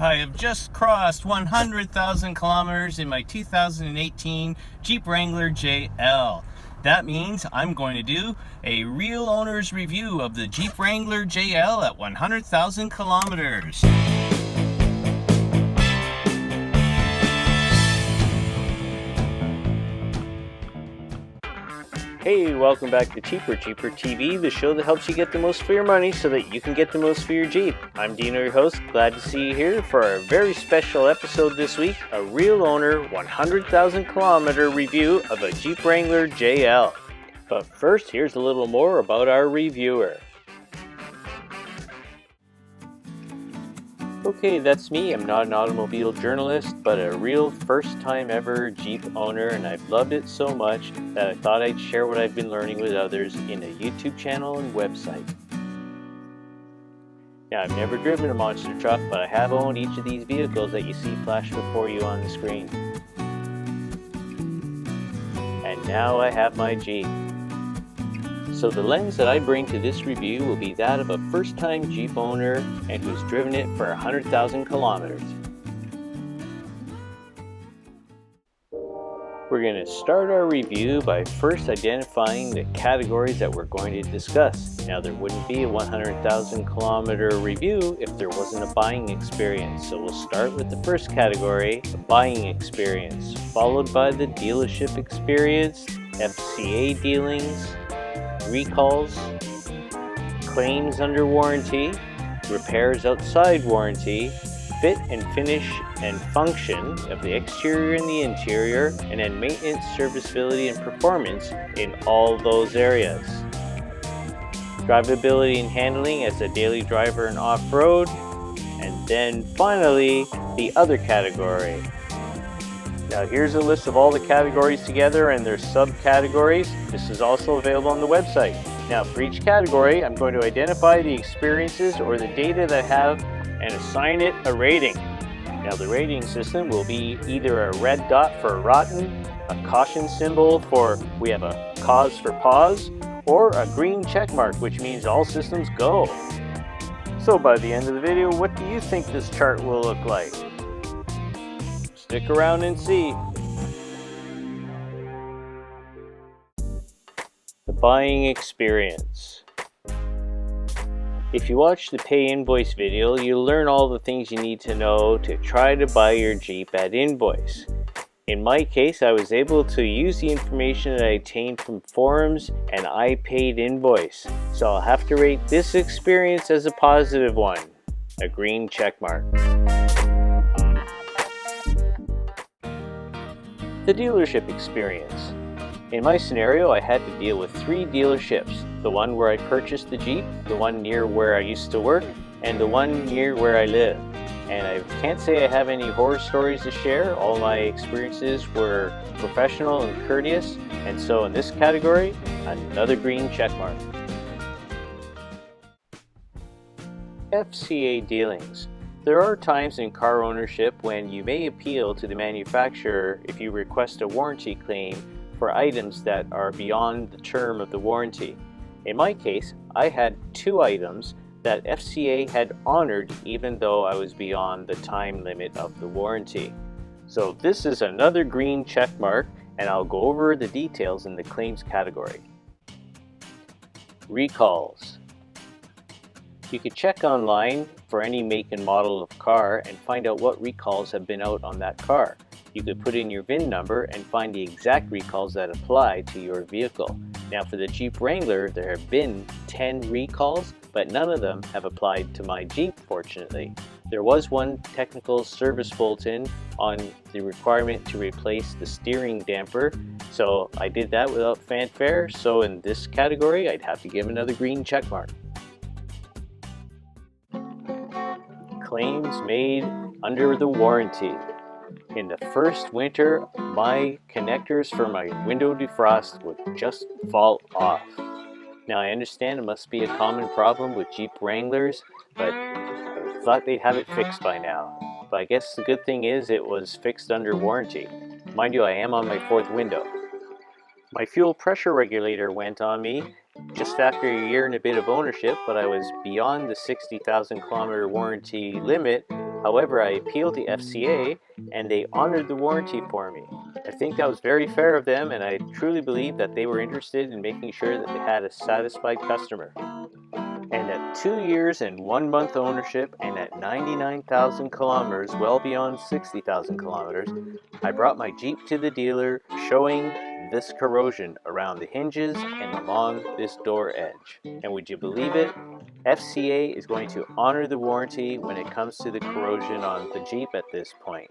I have just crossed 100,000 kilometers in my 2018 Jeep Wrangler JL. That means I'm going to do a real owner's review of the Jeep Wrangler JL at 100,000 kilometers. Hey, welcome back to Cheaper TV, the show that helps you get the most for your money so that you can get the most for your Jeep. I'm Dino, your host. Glad to see you here for a very special episode this week, a real owner 100,000 kilometer review of a Jeep Wrangler JL. But first, here's a little more about our reviewer. Okay, that's me. I'm not an automobile journalist, but a real first-time ever Jeep owner, and I've loved it so much that I thought I'd share what I've been learning with others in a YouTube channel and website. Now, I've never driven a monster truck, but I have owned each of these vehicles that you see flash before you on the screen. And now I have my Jeep. So the lens that I bring to this review will be that of a first-time Jeep owner and who's driven it for 100,000 kilometers. We're going to start our review by first identifying the categories that we're going to discuss. Now, there wouldn't be a 100,000 kilometer review if there wasn't a buying experience. So we'll start with the first category, the buying experience, followed by the dealership experience, FCA dealings, recalls, claims under warranty, repairs outside warranty, fit and finish and function of the exterior and the interior, and then maintenance, serviceability, and performance in all those areas. Drivability and handling as a daily driver and off-road, and then finally the other category. Now here's a list of all the categories together and their subcategories. This is also available on the website. Now for each category, I'm going to identify the experiences or the data that I have and assign it a rating. Now the rating system will be either a red dot for rotten, a caution symbol for we have a cause for pause, or a green check mark, which means all systems go. So by the end of the video, what do you think this chart will look like? Stick around and see. The buying experience. If you watch the pay invoice video, you'll learn all the things you need to know to try to buy your Jeep at invoice. In my case, I was able to use the information that I obtained from forums and I paid invoice. So I'll have to rate this experience as a positive one, a green check mark. The dealership experience. In my scenario, I had to deal with 3 dealerships. The one where I purchased the Jeep, the one near where I used to work, and the one near where I live. And I can't say I have any horror stories to share. All my experiences were professional and courteous. And so in this category, another green check mark. FCA dealings. There are times in car ownership when you may appeal to the manufacturer if you request a warranty claim for items that are beyond the term of the warranty. In my case, I had 2 items that FCA had honored even though I was beyond the time limit of the warranty. So this is another green check mark, and I'll go over the details in the claims category. Recalls. You could check online for any make and model of car and find out what recalls have been out on that car. You could put in your VIN number and find the exact recalls that apply to your vehicle. Now for the Jeep Wrangler, there have been 10 recalls, but none of them have applied to my Jeep, fortunately. There was one technical service bulletin on the requirement to replace the steering damper, so I did that without fanfare, so in this category, I'd have to give another green check mark. Claims made under the warranty. In the first winter, my connectors for my window defrost would just fall off. Now I understand it must be a common problem with Jeep Wranglers, but I thought they'd have it fixed by now. But I guess the good thing is it was fixed under warranty. Mind you, I am on my 4th window. My fuel pressure regulator went on me just after a year and a bit of ownership, but I was beyond the 60,000 kilometer warranty limit However, I appealed to FCA and they honored the warranty for me. I think that was very fair of them, and I truly believe that they were interested in making sure that they had a satisfied customer. And at 2 years and 1 month ownership and at 99,000 kilometers, well beyond 60,000 kilometers, I brought my Jeep to the dealer showing this corrosion around the hinges and along this door edge. And would you believe it? FCA is going to honor the warranty when it comes to the corrosion on the Jeep at this point.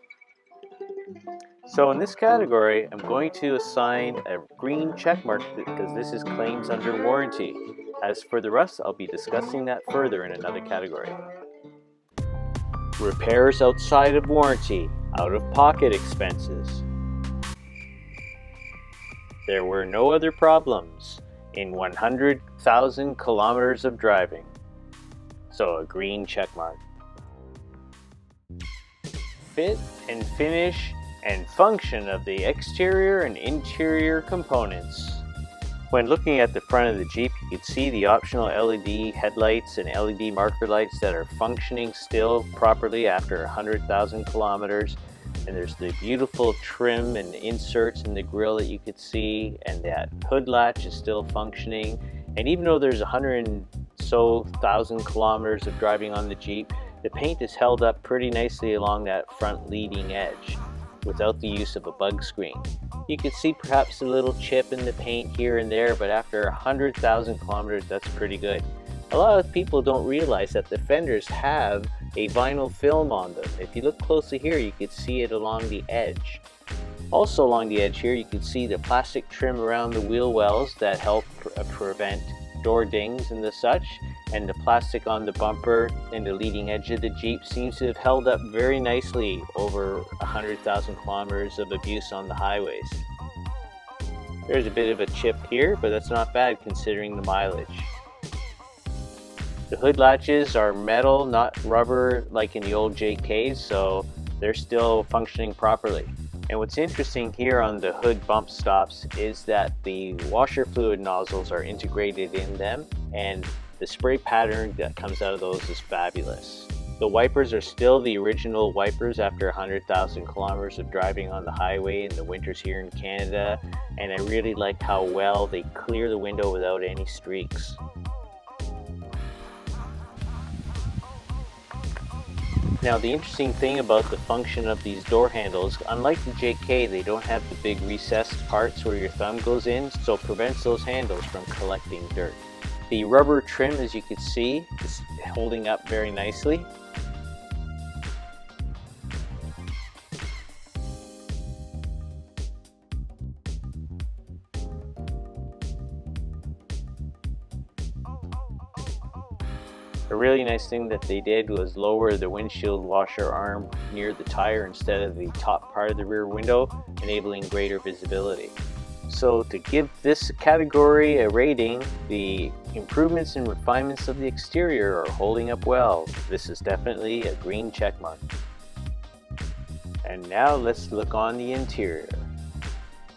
So in this category, I'm going to assign a green check mark because this is claims under warranty. As for the rest, I'll be discussing that further in another category. Repairs outside of warranty, out-of-pocket expenses. There were no other problems in 100,000 kilometers of driving. So a green check mark. Fit and finish and function of the exterior and interior components. When looking at the front of the Jeep, you can see the optional LED headlights and LED marker lights that are functioning still properly after 100,000 kilometers. And there's the beautiful trim and inserts in the grille that you could see, and that hood latch is still functioning. And even though there's 100,000 kilometers of driving on the Jeep, the paint is held up pretty nicely along that front leading edge without the use of a bug screen. You can see perhaps a little chip in the paint here and there, but after 100,000 kilometers, that's pretty good. A lot of people don't realize that the fenders have a vinyl film on them. If you look closely here, you can see it along the edge. Also along the edge here, you can see the plastic trim around the wheel wells that help prevent door dings and the such, and the plastic on the bumper and the leading edge of the Jeep seems to have held up very nicely over 100,000 kilometers of abuse on the highways. There's a bit of a chip here, but that's not bad considering the mileage. The hood latches are metal, not rubber like in the old JKs, so they're still functioning properly. And what's interesting here on the hood bump stops is that the washer fluid nozzles are integrated in them, and the spray pattern that comes out of those is fabulous. The wipers are still the original wipers after 100,000 kilometers of driving on the highway in the winters here in Canada, and I really like how well they clear the window without any streaks. Now the interesting thing about the function of these door handles, unlike the JK, they don't have the big recessed parts where your thumb goes in, so it prevents those handles from collecting dirt. The rubber trim, as you can see, is holding up very nicely. A really nice thing that they did was lower the windshield washer arm near the tire instead of the top part of the rear window, enabling greater visibility. So to give this category a rating, the improvements and refinements of the exterior are holding up well. This is definitely a green check mark. And now let's look on the interior.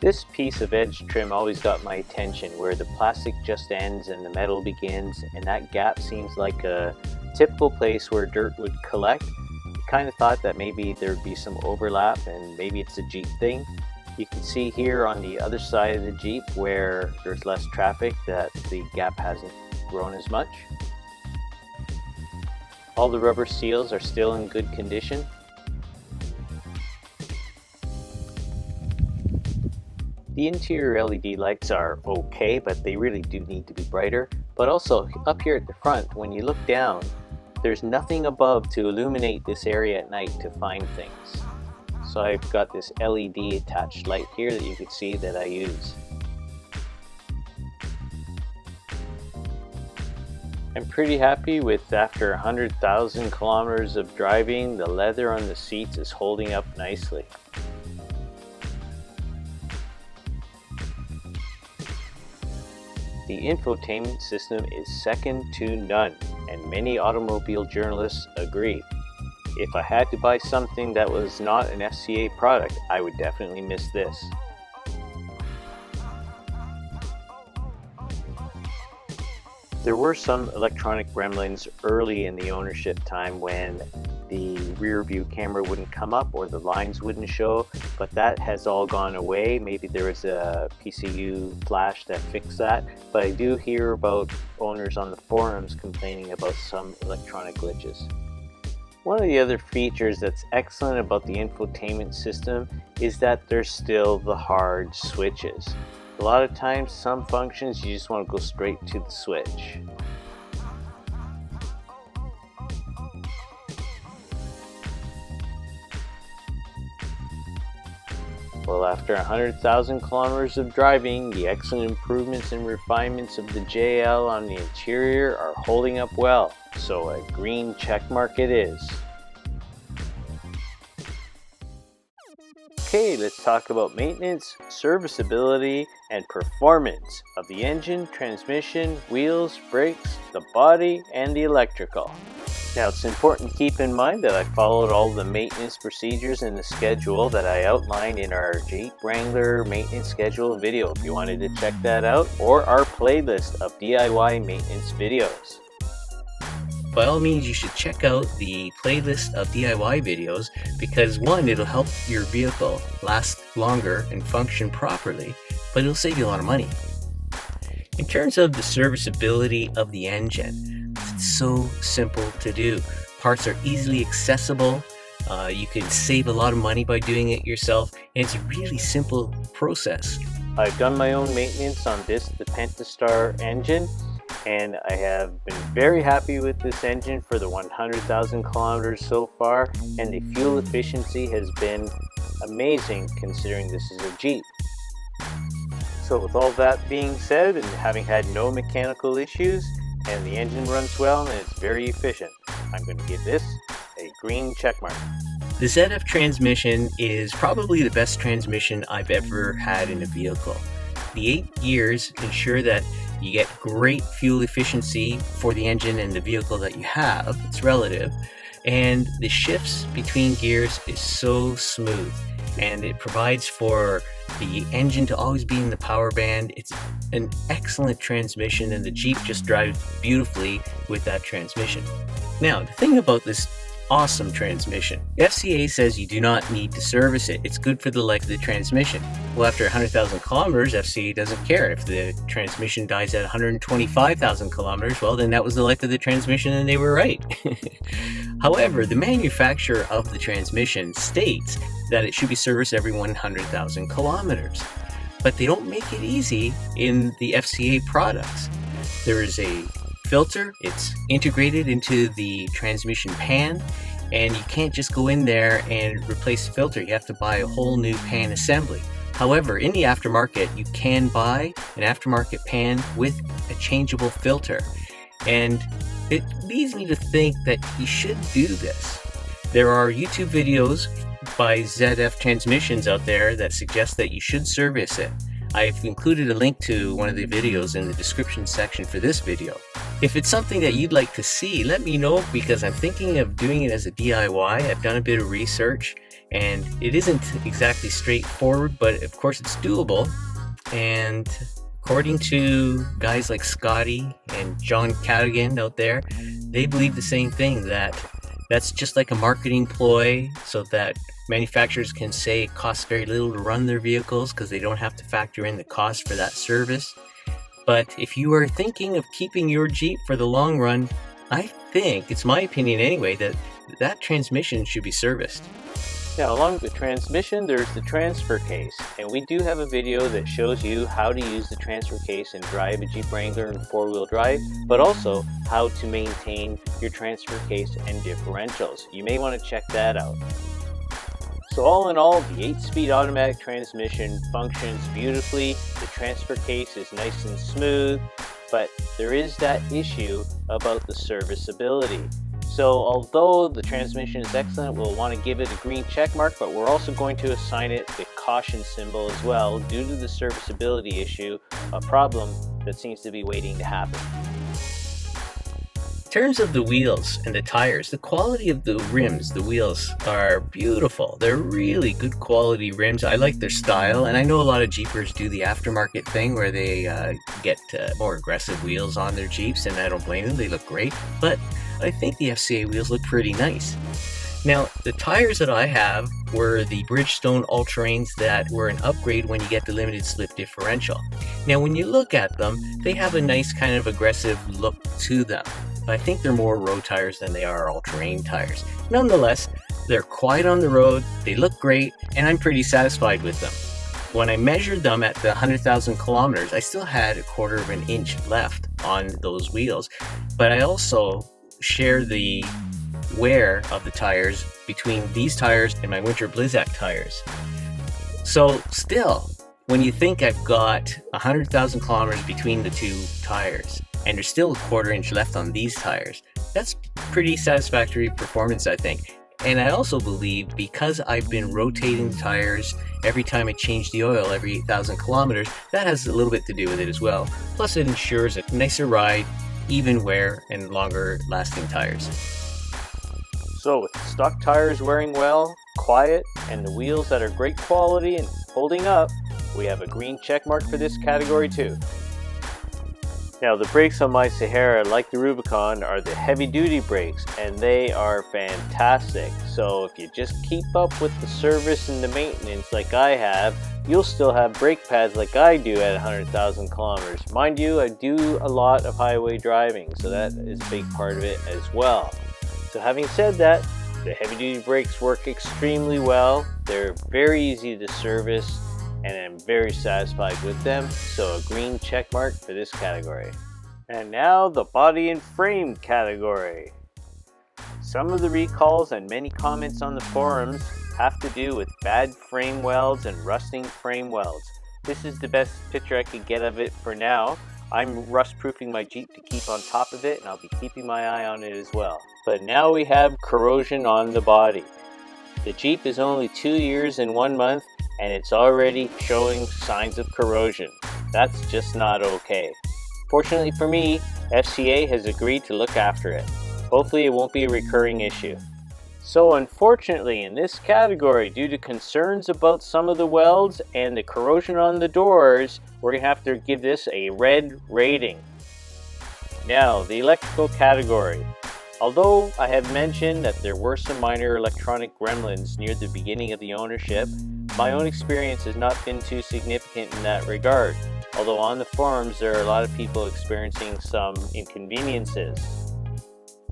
This piece of edge trim always got my attention, where the plastic just ends and the metal begins, and that gap seems like a typical place where dirt would collect. I kind of thought that maybe there'd be some overlap and maybe it's a Jeep thing. You can see here on the other side of the Jeep where there's less traffic that the gap hasn't grown as much. All the rubber seals are still in good condition. The interior LED lights are okay, but they really do need to be brighter. But also up here at the front, when you look down, there's nothing above to illuminate this area at night to find things. So I've got this LED attached light here that you can see that I use. I'm pretty happy with, after 100,000 kilometers of driving, the leather on the seats is holding up nicely. The infotainment system is second to none, and many automobile journalists agree. If I had to buy something that was not an FCA product, I would definitely miss this. There were some electronic gremlins early in the ownership time when the rear view camera wouldn't come up or the lines wouldn't show, but that has all gone away. Maybe there was a PCU flash that fixed that, but I do hear about owners on the forums complaining about some electronic glitches. One of the other features that's excellent about the infotainment system is that there's still the hard switches. A lot of times, some functions you just want to go straight to the switch. Well, after 100,000 kilometers of driving, the excellent improvements and refinements of the JL on the interior are holding up well, so a green check mark it is. Okay, let's talk about maintenance, serviceability, and performance of the engine, transmission, wheels, brakes, the body, and the electrical. Now, it's important to keep in mind that I followed all the maintenance procedures in the schedule that I outlined in our Jeep Wrangler maintenance schedule video if you wanted to check that out, or our playlist of DIY maintenance videos. By all means, you should check out the playlist of DIY videos because one, it'll help your vehicle last longer and function properly, but it'll save you a lot of money. In terms of the serviceability of the engine, it's so simple to do. Parts are easily accessible. You can save a lot of money by doing it yourself, and it's a really simple process. I've done my own maintenance on the Pentastar engine, and I have been very happy with this engine for the 100,000 kilometers so far, and the fuel efficiency has been amazing considering this is a Jeep. So with all that being said, and having had no mechanical issues, and the engine runs well and it's very efficient, I'm going to give this a green check mark. The ZF transmission is probably the best transmission I've ever had in a vehicle. The 8 gears ensure that you get great fuel efficiency for the engine and the vehicle that you have. It's relative. And the shifts between gears is so smooth. And it provides for the engine to always be in the power band. It's an excellent transmission, and the Jeep just drives beautifully with that transmission. Now, the thing about this awesome transmission, FCA says you do not need to service it. It's good for the life of the transmission. Well, after 100,000 kilometers, FCA doesn't care. If the transmission dies at 125,000 kilometers, well, then that was the life of the transmission and they were right. However, the manufacturer of the transmission states that it should be serviced every 100,000 kilometers. But they don't make it easy in the FCA products. There is a filter, it's integrated into the transmission pan, and you can't just go in there and replace the filter. You have to buy a whole new pan assembly. However, in the aftermarket, you can buy an aftermarket pan with a changeable filter, and it leads me to think that you should do this. There are YouTube videos by ZF Transmissions out there that suggest that you should service it. I've included a link to one of the videos in the description section for this video. If it's something that you'd like to see, let me know, because I'm thinking of doing it as a DIY. I've done a bit of research, and it isn't exactly straightforward, but of course it's doable. And according to guys like Scotty and John Cadigan out there, they believe the same thing, that that's just like a marketing ploy so that manufacturers can say it costs very little to run their vehicles because they don't have to factor in the cost for that service. But if you are thinking of keeping your Jeep for the long run, I think, it's my opinion anyway, that transmission should be serviced. Now, along with the transmission, there's the transfer case, and we do have a video that shows you how to use the transfer case and drive a Jeep Wrangler in four-wheel drive, but also how to maintain your transfer case and differentials. You may want to check that out. So all in all, the 8-speed automatic transmission functions beautifully. The transfer case is nice and smooth, but there is that issue about the serviceability. So although the transmission is excellent, we'll want to give it a green check mark, but we're also going to assign it the caution symbol as well due to the serviceability issue, a problem that seems to be waiting to happen. In terms of the wheels and the tires, the quality of the rims, the wheels, are beautiful. They're really good quality rims. I like their style, and I know a lot of Jeepers do the aftermarket thing where they get more aggressive wheels on their Jeeps, and I don't blame them. They look great, but I think the FCA wheels look pretty nice. Now, the tires that I have were the Bridgestone All-Terrains that were an upgrade when you get the limited slip differential. Now, when you look at them, they have a nice kind of aggressive look to them. I think they're more road tires than they are all-terrain tires. Nonetheless, they're quiet on the road, they look great, and I'm pretty satisfied with them. When I measured them at the 100,000 kilometers, I still had 1/4 of an inch left on those wheels, but I also share the wear of the tires between these tires and my winter Blizzak tires. So still, when you think I've got 100,000 kilometers between the two tires and there's still 1/4 inch left on these tires, that's pretty satisfactory performance, I think. And I also believe because I've been rotating the tires every time I change the oil every 8,000 kilometers, that has a little bit to do with it as well. Plus it ensures a nicer ride, even wear, and longer lasting tires. So with stock tires wearing well, quiet, and the wheels that are great quality and holding up, we have a green check mark for this category too. Now the brakes on my Sahara, like the Rubicon, are the heavy duty brakes and they are fantastic. So if you just keep up with the service and the maintenance like I have, you'll still have brake pads like I do at 100,000 kilometers. Mind you, I do a lot of highway driving, so that is a big part of it as well. So having said that, the heavy duty brakes work extremely well. They're very easy to service and I'm very satisfied with them. So a green check mark for this category. And now the body and frame category. Some of the recalls and many comments on the forums have to do with bad frame welds and rusting frame welds. This is the best picture I could get of it for now. I'm rust proofing my Jeep to keep on top of it and I'll be keeping my eye on it as well. But now we have corrosion on the body. The Jeep is only 2 years and 1 month and it's already showing signs of corrosion. That's just not okay. Fortunately for me, FCA has agreed to look after it. Hopefully it won't be a recurring issue. So unfortunately in this category, due to concerns about some of the welds and the corrosion on the doors, we're going to have to give this a red rating. Now the electrical category. Although I have mentioned that there were some minor electronic gremlins near the beginning of the ownership, my own experience has not been too significant in that regard. Although on the forums there are a lot of people experiencing some inconveniences.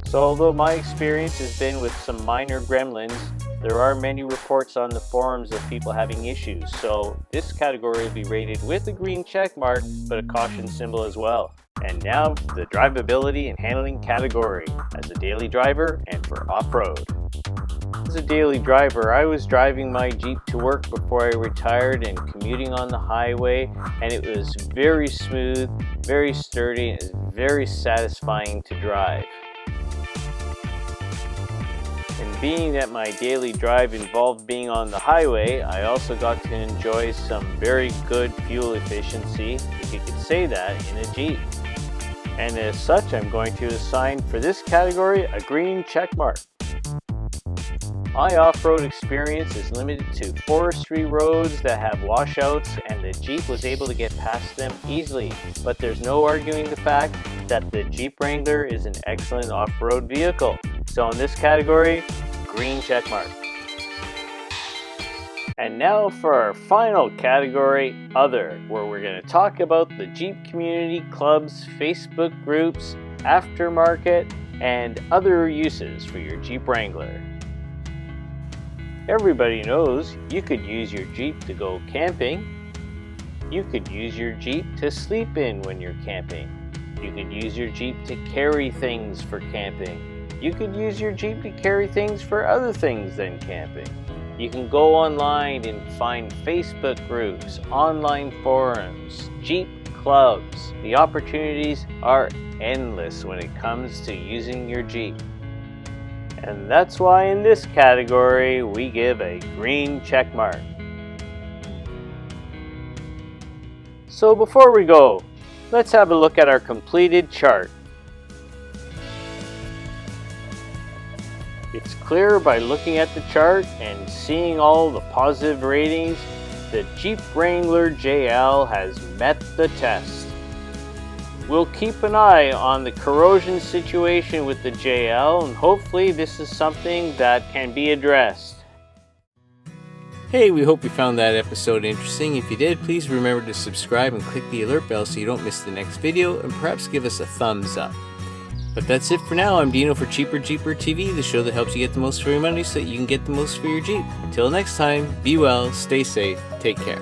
So although my experience has been with some minor gremlins, there are many reports on the forums of people having issues. So this category will be rated with a green check mark, but a caution symbol as well. And now the drivability and handling category as a daily driver and for off-road. As a daily driver, I was driving my Jeep to work before I retired and commuting on the highway, and it was very smooth, very sturdy, and it was very satisfying to drive. And being that my daily drive involved being on the highway, I also got to enjoy some very good fuel efficiency, if you could say that, in a Jeep. And as such, I'm going to assign for this category a green check mark. My off-road experience is limited to forestry roads that have washouts, and the Jeep was able to get past them easily. But there's no arguing the fact that the Jeep Wrangler is an excellent off-road vehicle. So in this category, green check mark. And now for our final category, Other, where we're going to talk about the Jeep community clubs, Facebook groups, aftermarket, and other uses for your Jeep Wrangler. Everybody knows you could use your Jeep to go camping. You could use your Jeep to sleep in when you're camping. You could use your Jeep to carry things for camping. You could use your Jeep to carry things for other things than camping. You can go online and find Facebook groups, online forums, Jeep clubs. The opportunities are endless when it comes to using your Jeep. And that's why in this category we give a green check mark. So before we go, let's have a look at our completed chart. It's clear by looking at the chart and seeing all the positive ratings, the Jeep Wrangler JL has met the test. we'll keep an eye on the corrosion situation with the JL, and hopefully this is something that can be addressed. Hey, we hope you found that episode interesting. If you did, please remember to subscribe and click the alert bell so you don't miss the next video, and perhaps give us a thumbs up. But that's it for now. I'm Dino for Cheaper Jeeper TV, the show that helps you get the most for your money so that you can get the most for your Jeep. Until next time, be well, stay safe, take care.